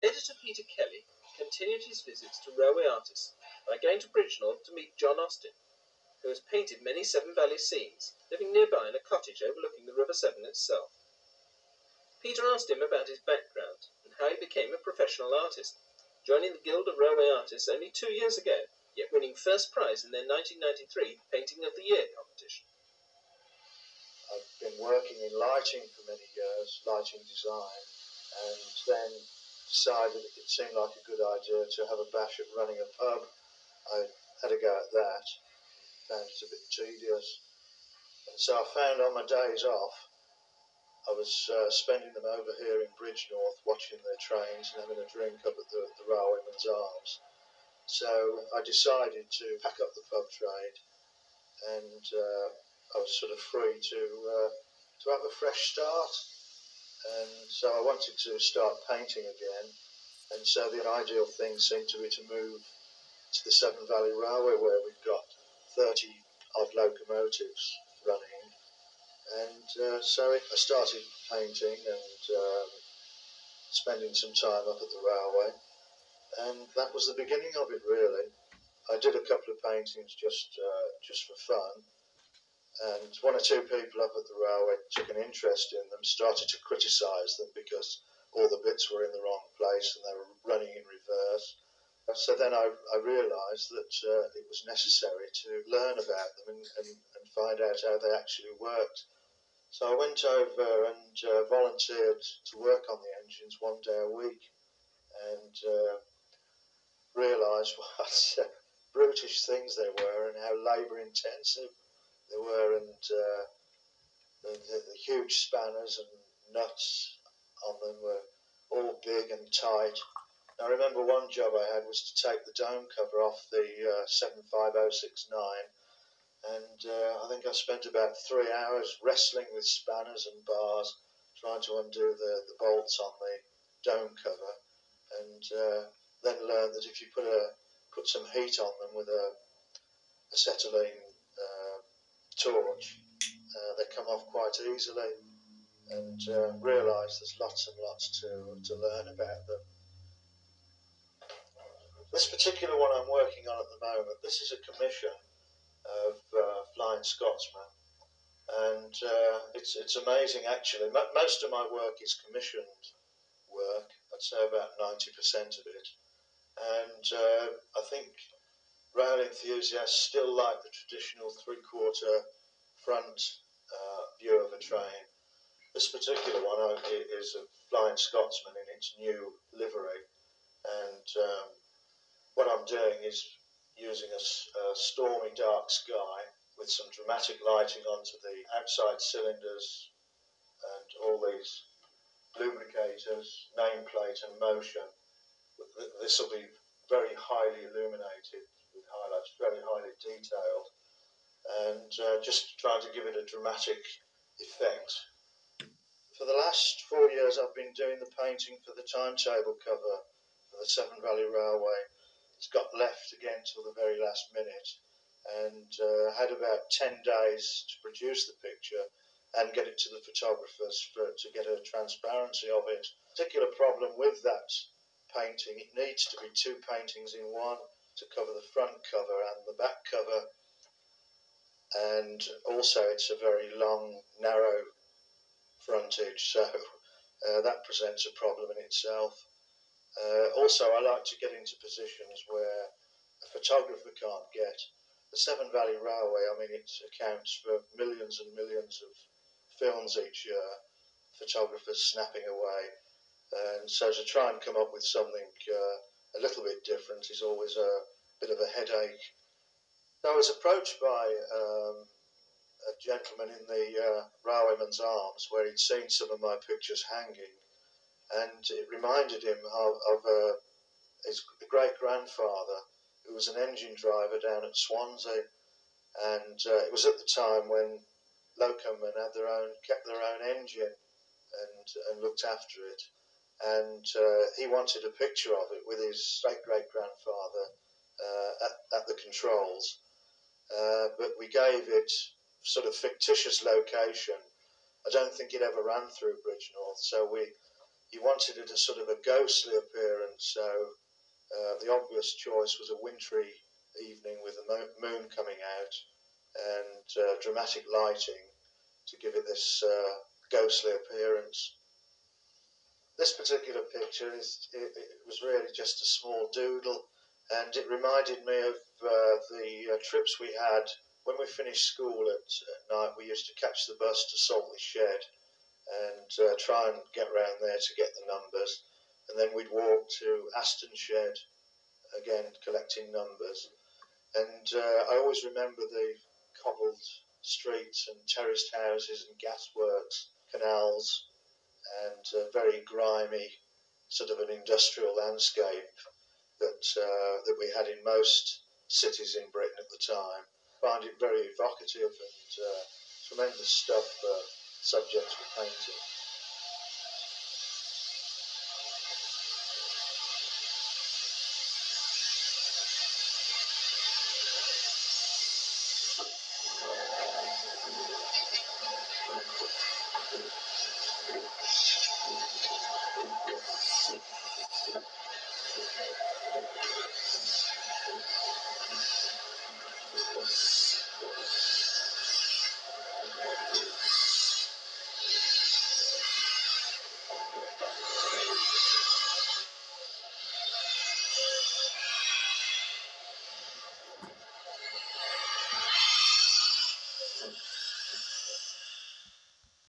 Editor Peter Kelly continued his visits to railway artists by going to Bridgnorth to meet John Austin, who has painted many Severn Valley scenes, living nearby in a cottage overlooking the River Severn itself. Peter asked him about his background and how he became a professional artist, joining the Guild of Railway Artists only 2 years ago, yet winning first prize in their 1993 Painting of the Year competition. I've been working in lighting for many years, lighting design, and then decided it seemed like a good idea to have a bash at running a pub. I had a go at that, found it a bit tedious, and so I found on my days off I was spending them over here in Bridgnorth, watching their trains and having a drink up at the Railwaymen's Arms. So I decided to pack up the pub trade, and I was sort of free to have a fresh start. And so I wanted to start painting again, and so the ideal thing seemed to be to move to the Severn Valley Railway, where we've got 30 odd locomotives running. And so I started painting and spending some time up at the railway, and that was the beginning of it, really. I did a couple of paintings just for fun, and one or two people up at the railway took an interest in them, started to criticise them because all the bits were in the wrong place and they were running in reverse. So then I realised that it was necessary to learn about them and find out how they actually worked. So I went over and volunteered to work on the engines 1 day a week, and realised what brutish things they were and how labour intensive they were, and the huge spanners and nuts on them were all big and tight. I remember one job I had was to take the dome cover off the 75069, and I think I spent about 3 hours wrestling with spanners and bars, trying to undo the bolts on the dome cover, and then learned that if you put some heat on them with a acetylene torch, they come off quite easily, and realised there's lots and lots to learn about them. This particular one I'm working on at the moment, this is a commission of Flying Scotsman, and it's amazing actually. Most of my work is commissioned work, I'd say about 90% of it, and I think rail enthusiasts still like the traditional three-quarter front view of a train. This particular one is a Flying Scotsman in its new livery, and what I'm doing is using a stormy dark sky with some dramatic lighting onto the outside cylinders and all these lubricators, nameplate and motion. This will be very highly illuminated with highlights, very highly detailed, and just trying to give it a dramatic effect. For the last 4 years I've been doing the painting for the timetable cover for the Severn Valley Railway. It's got left again till the very last minute, and had about 10 days to produce the picture and get it to the photographers to get a transparency of it. Particular problem with that painting, it needs to be 2 paintings in one to cover the front cover and the back cover, and also it's a very long, narrow frontage, so that presents a problem in itself. Also, I like to get into positions where a photographer can't get. The Severn Valley Railway, I mean, it accounts for millions and millions of films each year, photographers snapping away, and so to try and come up with something a little bit different is always a bit of a headache. I was approached by a gentleman in the Railwaymen's Arms where he'd seen some of my pictures hanging, and it reminded him of his great-grandfather, who was an engine driver down at Swansea, and it was at the time when locomen kept their own engine and looked after it, and he wanted a picture of it with his great-grandfather at the controls, but we gave it sort of fictitious location. I don't think it ever ran through Bridgnorth, so he wanted it as sort of a ghostly appearance, so the obvious choice was a wintry evening with the moon coming out and dramatic lighting to give it this ghostly appearance. This particular picture it was really just a small doodle, and it reminded me of the trips we had when we finished school at night. We used to catch the bus to Saltley Shed and try and get round there to get the numbers, and then we'd walk to Aston Shed, again collecting numbers. And I always remember the cobbled streets and terraced houses and gasworks, canals, and very grimy sort of an industrial landscape that we had in most cities in Britain at the time. I find it very evocative and tremendous stuff for subjects for painting.